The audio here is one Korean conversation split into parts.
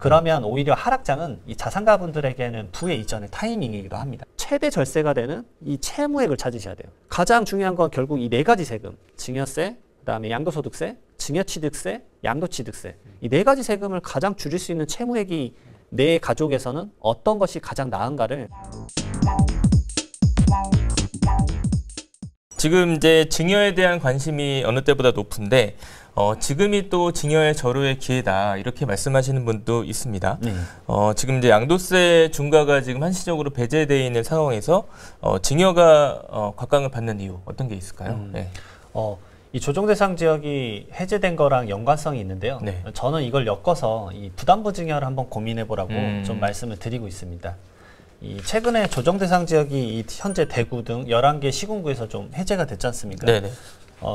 그러면 오히려 하락장은 이 자산가분들에게는 부의 이전의 타이밍이기도 합니다. 최대 절세가 되는 이 채무액을 찾으셔야 돼요. 가장 중요한 건 결국 이 네 가지 세금, 증여세, 그다음에 양도소득세, 증여취득세, 양도취득세. 이 네 가지 세금을 가장 줄일 수 있는 채무액이 내 가족에서는 어떤 것이 가장 나은가를. 지금 이제 증여에 대한 관심이 어느 때보다 높은데 지금이 또 증여의 절호의 기회다 이렇게 말씀하시는 분도 있습니다. 지금 이제 양도세 중과가 지금 한시적으로 배제되어 있는 상황에서 증여가 곽강을 받는 이유 어떤 게 있을까요? 네. 이 조정대상 지역이 해제된 거랑 연관성이 있는데요. 네. 저는 이걸 엮어서 이 부담부 증여를 한번 고민해 보라고 좀 말씀을 드리고 있습니다. 이 최근에 조정대상 지역이 이 현재 대구 등 11개 시군구에서 좀 해제가 됐지 않습니까? 네네.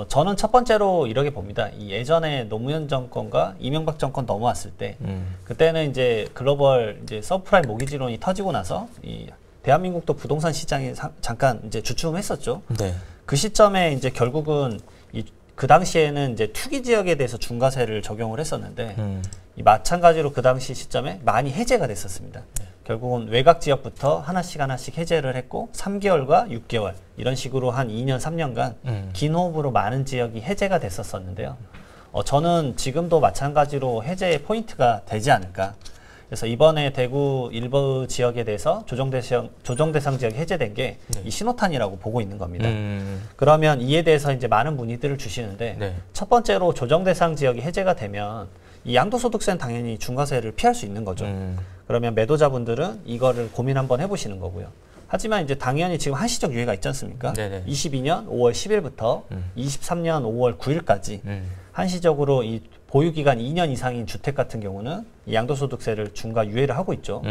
저는 첫 번째로 이렇게 봅니다. 이 예전에 노무현 정권과 이명박 정권 넘어왔을 때, 그때는 이제 글로벌 이제 서프라임 모기지론이 터지고 나서 이 대한민국도 부동산 시장이 잠깐 이제 주춤했었죠. 네. 그 시점에 이제 결국은 그 당시에는 이제 투기 지역에 대해서 중과세를 적용을 했었는데, 이 마찬가지로 그 당시 시점에 많이 해제가 됐었습니다. 네. 결국은 외곽 지역부터 하나씩 해제를 했고 3개월과 6개월 이런 식으로 한 2년, 3년간 긴 호흡으로 많은 지역이 해제가 됐었었는데요. 저는 지금도 마찬가지로 해제의 포인트가 되지 않을까. 그래서 이번에 대구 일부 지역에 대해서 조정대상 지역이 해제된 게 이 신호탄이라고 보고 있는 겁니다. 그러면 이에 대해서 이제 많은 문의들을 주시는데 첫 번째로 조정대상 지역이 해제가 되면 이 양도소득세는 당연히 중과세를 피할 수 있는 거죠. 그러면 매도자분들은 이거를 고민 한번 해보시는 거고요. 하지만 이제 당연히 지금 한시적 유예가 있지 않습니까? 22년 5월 10일부터 23년 5월 9일까지 한시적으로 이 보유기간 2년 이상인 주택 같은 경우는 이 양도소득세를 중과 유예를 하고 있죠.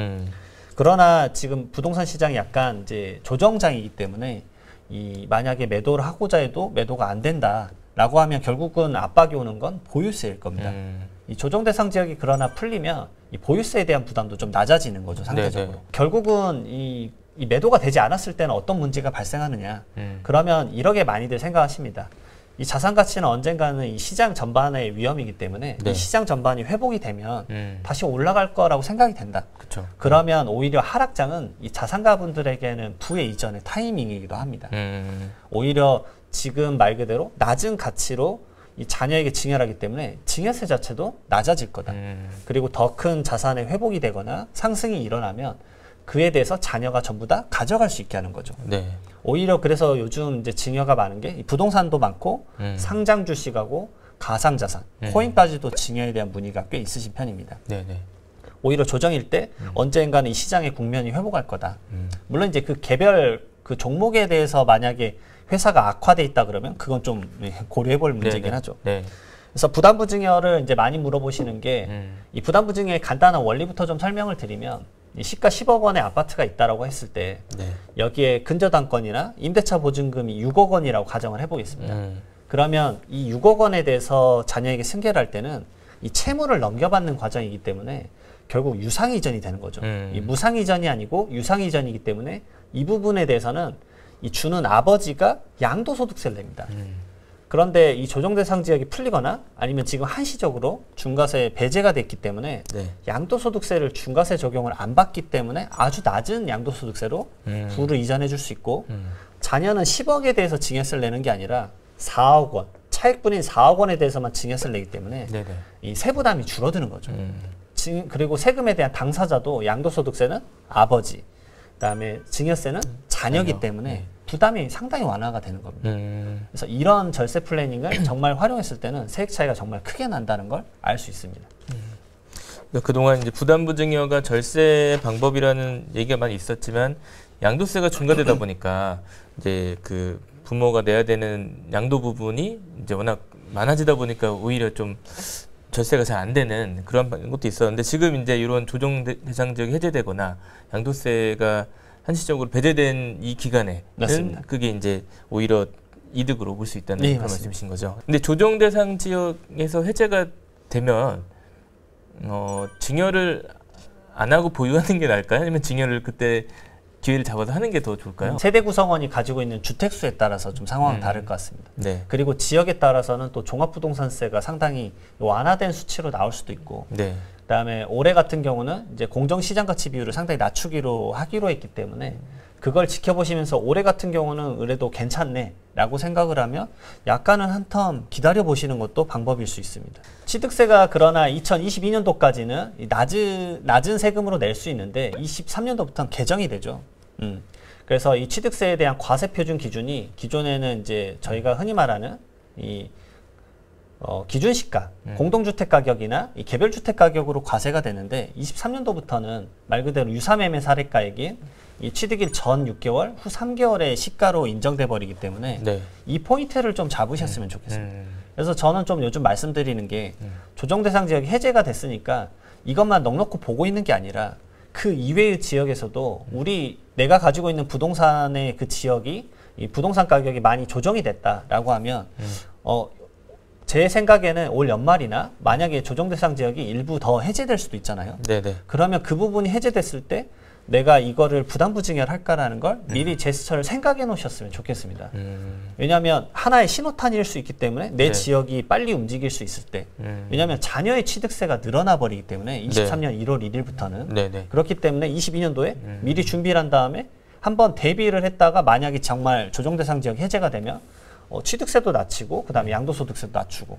그러나 지금 부동산 시장이 약간 이제 조정장이기 때문에 이 만약에 매도를 하고자 해도 매도가 안 된다라고 하면 결국은 압박이 오는 건 보유세일 겁니다. 이 조정대상 지역이 그러나 풀리면 이 보유세에 대한 부담도 좀 낮아지는 거죠, 상대적으로. 네네. 결국은 이 매도가 되지 않았을 때는 어떤 문제가 발생하느냐. 그러면 이렇게 많이들 생각하십니다. 이 자산 가치는 언젠가는 이 시장 전반의 위험이기 때문에 이 시장 전반이 회복이 되면 다시 올라갈 거라고 생각이 된다. 그쵸. 그러면 오히려 하락장은 이 자산가분들에게는 부의 이전의 타이밍이기도 합니다. 오히려 지금 말 그대로 낮은 가치로 이 자녀에게 증여하기 때문에 증여세 자체도 낮아질 거다. 그리고 더 큰 자산의 회복이 되거나 상승이 일어나면 그에 대해서 자녀가 전부 다 가져갈 수 있게 하는 거죠. 네. 오히려 그래서 요즘 이제 증여가 많은 게 부동산도 많고 상장 주식하고 가상자산, 코인까지도 증여에 대한 문의가 꽤 있으신 편입니다. 네네. 오히려 조정일 때 언젠가는 이 시장의 국면이 회복할 거다. 물론 이제 그 개별 그 종목에 대해서 만약에 회사가 악화돼 있다 그러면 그건 좀 고려해볼 문제긴 하죠. 네. 그래서 부담부 증여를 이제 많이 물어보시는 게 이 부담부 증여의 간단한 원리부터 좀 설명을 드리면 이 시가 10억 원의 아파트가 있다라고 했을 때 여기에 근저당권이나 임대차 보증금이 6억 원이라고 가정을 해보겠습니다. 그러면 이 6억 원에 대해서 자녀에게 승계를 할 때는 이 채무를 넘겨받는 과정이기 때문에 결국 유상이전이 되는 거죠. 이 무상이전이 아니고 유상이전이기 때문에 이 부분에 대해서는 이 주는 아버지가 양도소득세를 냅니다. 그런데 이 조정대상 지역이 풀리거나 아니면 지금 한시적으로 중과세 배제가 됐기 때문에 양도소득세를 중과세 적용을 안 받기 때문에 아주 낮은 양도소득세로 부를 이전해 줄 수 있고 자녀는 10억에 대해서 증여세를 내는 게 아니라 4억 원, 차액분인 4억 원에 대해서만 증여세를 내기 때문에 이 세부담이 줄어드는 거죠. 그리고 세금에 대한 당사자도 양도소득세는 아버지, 그다음에 증여세는 자녀이기 때문에 부담이 상당히 완화가 되는 겁니다. 그래서 이런 절세 플래닝을 정말 활용했을 때는 세액 차이가 정말 크게 난다는 걸 알 수 있습니다. 그동안 이제 부담부 증여가 절세 방법이라는 얘기가 많이 있었지만 양도세가 중과되다 보니까 이제 그 부모가 내야 되는 양도 부분이 이제 워낙 많아지다 보니까 오히려 좀 절세가 잘 안 되는 그런 것도 있었는데 지금 이제 이런 조정 대상 지역이 해제되거나 양도세가 한시적으로 배제된 이 기간에 그게 이제 오히려 이득으로 볼 수 있다는 그런 말씀이신 거죠. 근데 조정 대상 지역에서 해제가 되면 증여를 안 하고 보유하는 게 나을까요? 아니면 증여를 그때 기회를 잡아서 하는 게 더 좋을까요? 세대 구성원이 가지고 있는 주택수에 따라서 좀 상황은 다를 것 같습니다. 그리고 지역에 따라서는 또 종합부동산세가 상당히 완화된 수치로 나올 수도 있고 그다음에 올해 같은 경우는 이제 공정시장 가치 비율을 상당히 낮추기로 하기로 했기 때문에 그걸 지켜보시면서 올해 같은 경우는 그래도 괜찮네라고 생각을 하면 약간은 한 텀 기다려 보시는 것도 방법일 수 있습니다. 취득세가 그러나 2022년도까지는 낮은 세금으로 낼 수 있는데 23년도부터는 개정이 되죠. 그래서 이 취득세에 대한 과세 표준 기준이 기존에는 이제 저희가 흔히 말하는 이 기준시가, 공동주택 가격이나 이 개별주택 가격으로 과세가 되는데 23년도부터는 말 그대로 유사매매 사례가액인 이 취득일 전 6개월, 후 3개월의 시가로 인정돼 버리기 때문에 네. 이 포인트를 좀 잡으셨으면 좋겠습니다. 그래서 저는 좀 요즘 말씀드리는 게 조정대상 지역이 해제가 됐으니까 이것만 넉넉히 보고 있는 게 아니라 그 이외의 지역에서도 내가 가지고 있는 부동산의 그 지역이 이 부동산 가격이 많이 조정이 됐다라고 하면 제 생각에는 올 연말이나 만약에 조정대상 지역이 일부 더 해제될 수도 있잖아요. 네네. 그러면 그 부분이 해제됐을 때 내가 이거를 부담부증을 할까라는 걸 미리 제스처를 생각해 놓으셨으면 좋겠습니다. 왜냐하면 하나의 신호탄일 수 있기 때문에 내 지역이 빨리 움직일 수 있을 때 왜냐하면 자녀의 취득세가 늘어나 버리기 때문에 23년 1월 1일부터는 그렇기 때문에 22년도에 미리 준비를 한 다음에 한번 대비를 했다가 만약에 정말 조정대상 지역이 해제가 되면 취득세도 낮추고 그다음에 양도소득세도 낮추고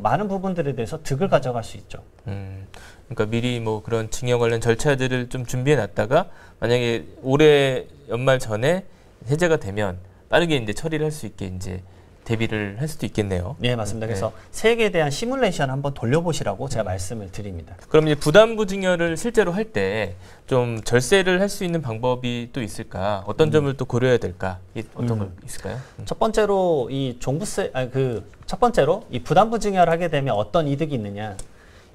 많은 부분들에 대해서 득을 가져갈 수 있죠. 그러니까 미리 뭐 그런 증여 관련 절차들을 좀 준비해 놨다가 만약에 올해 연말 전에 해제가 되면 빠르게 이제 처리를 할 수 있게 이제 대비를 할 수도 있겠네요. 네, 맞습니다. 그래서 세액에 대한 시뮬레이션 한번 돌려보시라고 제가 말씀을 드립니다. 그럼 이제 부담부 증여를 실제로 할 때 좀 절세를 할 수 있는 방법이 또 있을까? 어떤 점을 또 고려해야 될까? 어떤 거 있을까요? 첫 번째로 이 종부세, 첫 번째로 이 부담부 증여를 하게 되면 어떤 이득이 있느냐?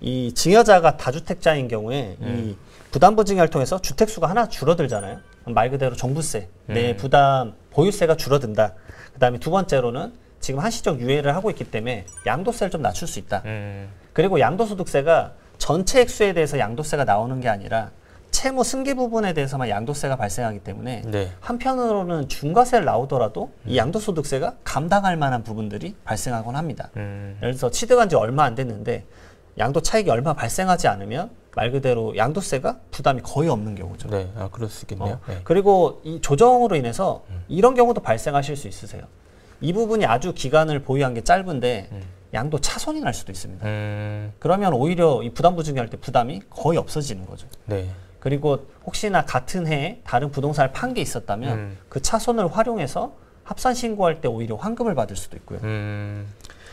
이 증여자가 다주택자인 경우에 이 부담부 증여를 통해서 주택수가 하나 줄어들잖아요. 말 그대로 종부세, 내 부담 보유세가 줄어든다. 그다음에 두 번째로는 지금 한시적 유예를 하고 있기 때문에 양도세를 좀 낮출 수 있다. 그리고 양도소득세가 전체 액수에 대해서 양도세가 나오는 게 아니라 채무 승계 부분에 대해서만 양도세가 발생하기 때문에 한편으로는 중과세를 나오더라도 이 양도소득세가 감당할 만한 부분들이 발생하곤 합니다. 예를 들어서 취득한 지 얼마 안 됐는데 양도 차익이 얼마 발생하지 않으면 말 그대로 양도세가 부담이 거의 없는 경우죠. 네, 그럴 수 있겠네요. 그리고 이 조정으로 인해서 이런 경우도 발생하실 수 있으세요. 이 부분이 아주 기간을 보유한 게 짧은데 양도 차손이 날 수도 있습니다. 그러면 오히려 이 부담부 증여할 때 부담이 거의 없어지는 거죠. 네. 그리고 혹시나 같은 해에 다른 부동산을 판 게 있었다면 그 차손을 활용해서 합산 신고할 때 오히려 환급을 받을 수도 있고요.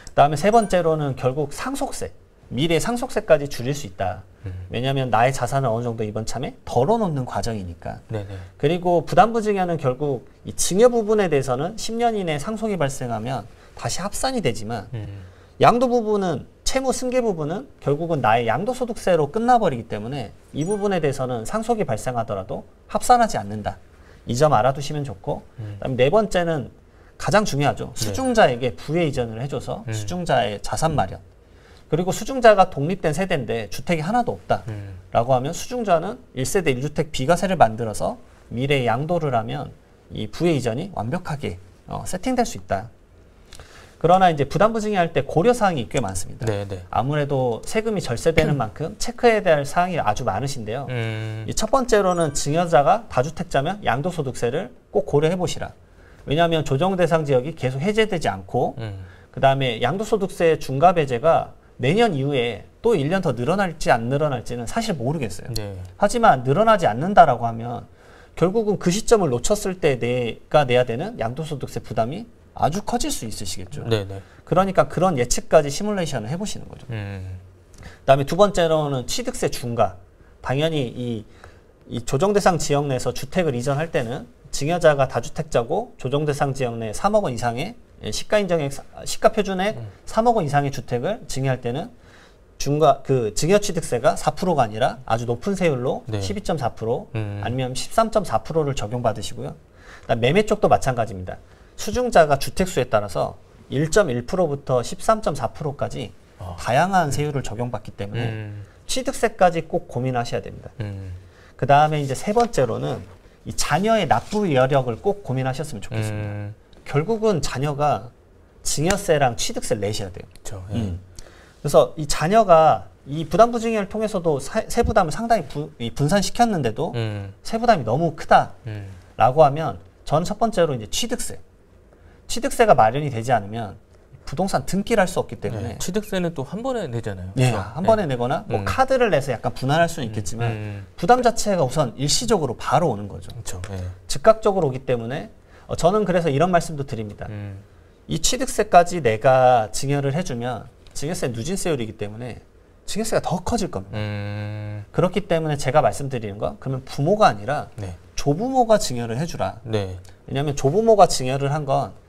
그다음에 세 번째로는 결국 상속세, 미래 상속세까지 줄일 수 있다. 왜냐하면 나의 자산을 어느 정도 이번 참에 덜어놓는 과정이니까. 네네. 그리고 부담부 증여는 결국 이 증여 부분에 대해서는 10년 이내에 상속이 발생하면 다시 합산이 되지만 양도 부분은 채무 승계 부분은 결국은 나의 양도소득세로 끝나버리기 때문에 이 부분에 대해서는 상속이 발생하더라도 합산하지 않는다. 이 점 알아두시면 좋고 그다음에 네 번째는 가장 중요하죠. 수중자에게 부의 이전을 해줘서 수중자의 자산 마련. 그리고 수중자가 독립된 세대인데 주택이 하나도 없다라고 하면 수중자는 1세대 1주택 비과세를 만들어서 미래에 양도를 하면 이 부의 이전이 완벽하게 세팅될 수 있다. 그러나 이제 부담부 증여할 때 고려사항이 꽤 많습니다. 네네. 아무래도 세금이 절세되는 만큼 체크해야 될 사항이 아주 많으신데요. 이 첫 번째로는 증여자가 다주택자면 양도소득세를 꼭 고려해 보시라. 왜냐하면 조정대상 지역이 계속 해제되지 않고 그 다음에 양도소득세 중과 배제가 내년 이후에 또 1년 더 늘어날지 안 늘어날지는 사실 모르겠어요. 네. 하지만 늘어나지 않는다라고 하면 결국은 그 시점을 놓쳤을 때 내가 내야 되는 양도소득세 부담이 아주 커질 수 있으시겠죠. 네네. 그러니까 그런 예측까지 시뮬레이션을 해보시는 거죠. 그다음에 두 번째로는 취득세 중과. 당연히 이 조정대상 지역 내에서 주택을 이전할 때는 증여자가 다주택자고 조정대상 지역 내 3억 원 이상의 시가 표준액 3억 원 이상의 주택을 증여할 때는 증여 취득세가 4%가 아니라 아주 높은 세율로 12.4% 아니면 13.4%를 적용받으시고요. 그다음 매매 쪽도 마찬가지입니다. 수중자가 주택수에 따라서 1.1%부터 13.4%까지 다양한 세율을 적용받기 때문에 취득세까지 꼭 고민하셔야 됩니다. 그 다음에 이제 세 번째로는 이 자녀의 납부 여력을 꼭 고민하셨으면 좋겠습니다. 결국은 자녀가 증여세랑 취득세를 내셔야 돼요. 그렇죠. 그래서 이 자녀가 이 부담부증액을 통해서도 세부담을 상당히 분산시켰는데도 세부담이 너무 크다라고 하면 저는 첫 번째로 이제 취득세가 마련이 되지 않으면 부동산 등기를 할 수 없기 때문에 네. 취득세는 또 한 번에 내잖아요. 네, 그렇죠? 한 번에 내거나 뭐 카드를 내서 약간 분할할 수는 있겠지만 부담 자체가 우선 일시적으로 바로 오는 거죠. 그렇죠. 네. 즉각적으로 오기 때문에 저는 그래서 이런 말씀도 드립니다. 이 취득세까지 내가 증여를 해주면 증여세 누진세율이기 때문에 증여세가 더 커질 겁니다. 그렇기 때문에 제가 말씀드리는 건 그러면 부모가 아니라 네. 조부모가 증여를 해주라. 네. 왜냐하면 조부모가 증여를 한 건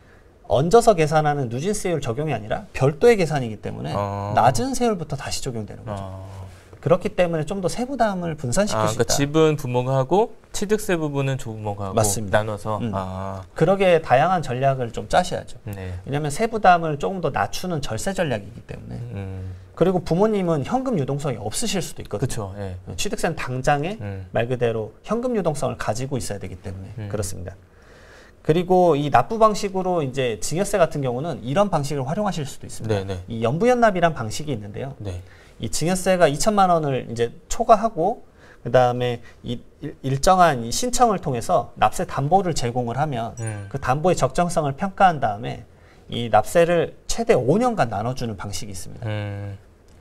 얹어서 계산하는 누진세율 적용이 아니라 별도의 계산이기 때문에 낮은 세율부터 다시 적용되는 거죠. 그렇기 때문에 좀 더 세부담을 분산시킬 수 그러니까 있다. 집은 부모가 하고 취득세 부분은 조부모가 하고 맞습니다. 나눠서. 그러게 다양한 전략을 좀 짜셔야죠. 네. 왜냐하면 세부담을 조금 더 낮추는 절세 전략이기 때문에. 그리고 부모님은 현금 유동성이 없으실 수도 있거든요. 그렇죠. 네. 취득세는 당장에 말 그대로 현금 유동성을 가지고 있어야 되기 때문에 그렇습니다. 그리고 이 납부 방식으로 이제 증여세 같은 경우는 이런 방식을 활용하실 수도 있습니다. 네네. 이 연부연납이란 방식이 있는데요. 네. 이 증여세가 2천만 원을 이제 초과하고 그다음에 이 일정한 이 신청을 통해서 납세 담보를 제공을 하면 그 담보의 적정성을 평가한 다음에 이 납세를 최대 5년간 나눠주는 방식이 있습니다.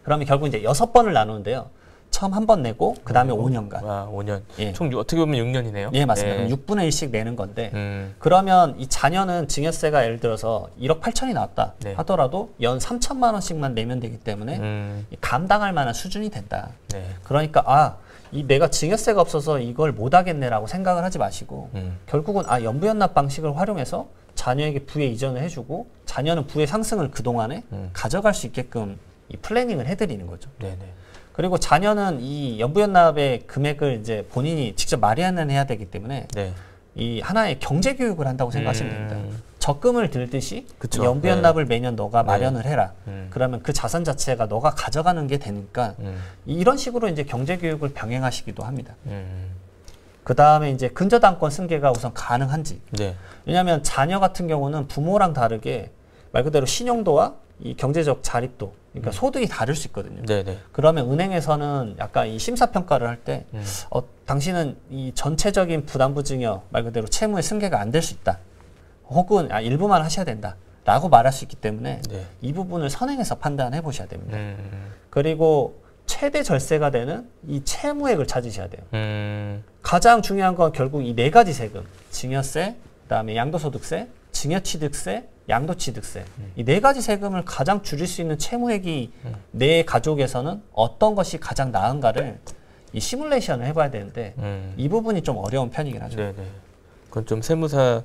그러면 결국 이제 6번을 나누는데요. 처음 한 번 내고 그 다음에 5년간. 5년. 예. 총 어떻게 보면 6년이네요. 예, 맞습니다. 그럼 6분의 1씩 내는 건데 음. 그러면 이 자녀는 증여세가 예를 들어서 1억 8천이 나왔다 네. 하더라도 연 3천만 원씩만 내면 되기 때문에 감당할 만한 수준이 된다. 네. 그러니까 이 내가 증여세가 없어서 이걸 못 하겠네라고 생각을 하지 마시고 결국은 연부연납 방식을 활용해서 자녀에게 부의 이전을 해주고 자녀는 부의 상승을 그동안에 가져갈 수 있게끔 이 플래닝을 해드리는 거죠. 네네. 그리고 자녀는 이 연부연납의 금액을 이제 본인이 직접 마련해야 되기 때문에 네. 이 하나의 경제 교육을 한다고 생각하시면 됩니다. 적금을 들듯이 그쵸. 이 연부연납을 네. 매년 너가 마련을 해라. 그러면 그 자산 자체가 너가 가져가는 게 되니까 이런 식으로 이제 경제 교육을 병행하시기도 합니다. 그 다음에 이제 근저당권 승계가 우선 가능한지. 네. 왜냐하면 자녀 같은 경우는 부모랑 다르게 말 그대로 신용도와 이 경제적 자립도, 그러니까 소득이 다를 수 있거든요. 네네. 그러면 은행에서는 약간 이 심사평가를 할 때, 당신은 이 전체적인 부담부증여, 말 그대로 채무의 승계가 안 될 수 있다. 혹은 일부만 하셔야 된다. 라고 말할 수 있기 때문에 네. 이 부분을 선행해서 판단해 보셔야 됩니다. 그리고 최대 절세가 되는 이 채무액을 찾으셔야 돼요. 가장 중요한 건 결국 이 4가지 세금, 증여세, 그다음에 양도소득세, 증여취득세, 양도취득세. 이 4가지 세금을 가장 줄일 수 있는 채무액이 내 가족에서는 어떤 것이 가장 나은가를 이 시뮬레이션을 해봐야 되는데 이 부분이 좀 어려운 편이긴 하죠. 네네. 그건 좀 세무사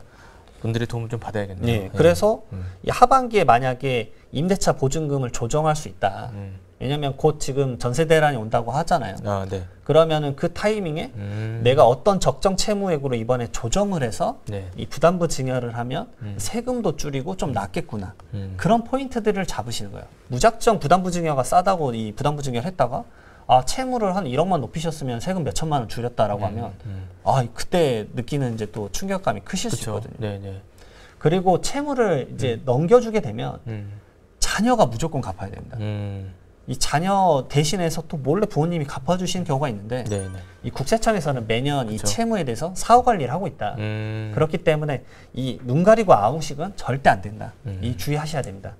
분들의 도움을 좀 받아야겠네요. 네. 그래서 이 하반기에 만약에 임대차 보증금을 조정할 수 있다. 왜냐하면 곧 지금 전세 대란이 온다고 하잖아요. 네. 그러면은 그 타이밍에 내가 어떤 적정 채무액으로 이번에 조정을 해서 네. 이 부담부 증여를 하면 세금도 줄이고 좀 낫겠구나. 그런 포인트들을 잡으시는 거예요. 무작정 부담부 증여가 싸다고 이 부담부 증여를 했다가 채무를 한 1억만 높이셨으면 세금 몇 천만 원 줄였다라고 하면 그때 느끼는 이제 또 충격감이 크실 수 있거든요. 네네. 그리고 채무를 이제 넘겨주게 되면 자녀가 무조건 갚아야 됩니다. 이 자녀 대신해서 또 몰래 부모님이 갚아주시는 경우가 있는데 네네. 이 국세청에서는 매년 이 그쵸. 채무에 대해서 사후 관리를 하고 있다. 그렇기 때문에 이 눈 가리고 아웅식은 절대 안 된다. 이 주의하셔야 됩니다.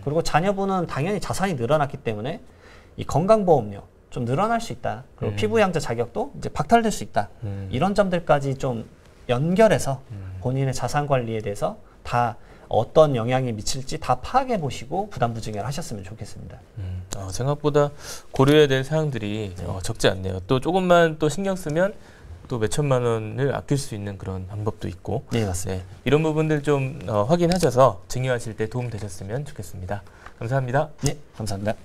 그리고 자녀분은 당연히 자산이 늘어났기 때문에 이 건강보험료 좀 늘어날 수 있다. 그리고 피부양자 자격도 이제 박탈될 수 있다. 이런 점들까지 좀 연결해서 본인의 자산 관리에 대해서 다 어떤 영향이 미칠지 다 파악해 보시고 부담부 증여를 하셨으면 좋겠습니다. 생각보다 고려해야 될 사항들이 적지 않네요. 또 조금만 또 신경 쓰면 또 몇천만 원을 아낄 수 있는 그런 방법도 있고. 네, 맞습니다. 네, 이런 부분들 좀 확인하셔서 증여하실 때 도움 되셨으면 좋겠습니다. 감사합니다. 네, 감사합니다.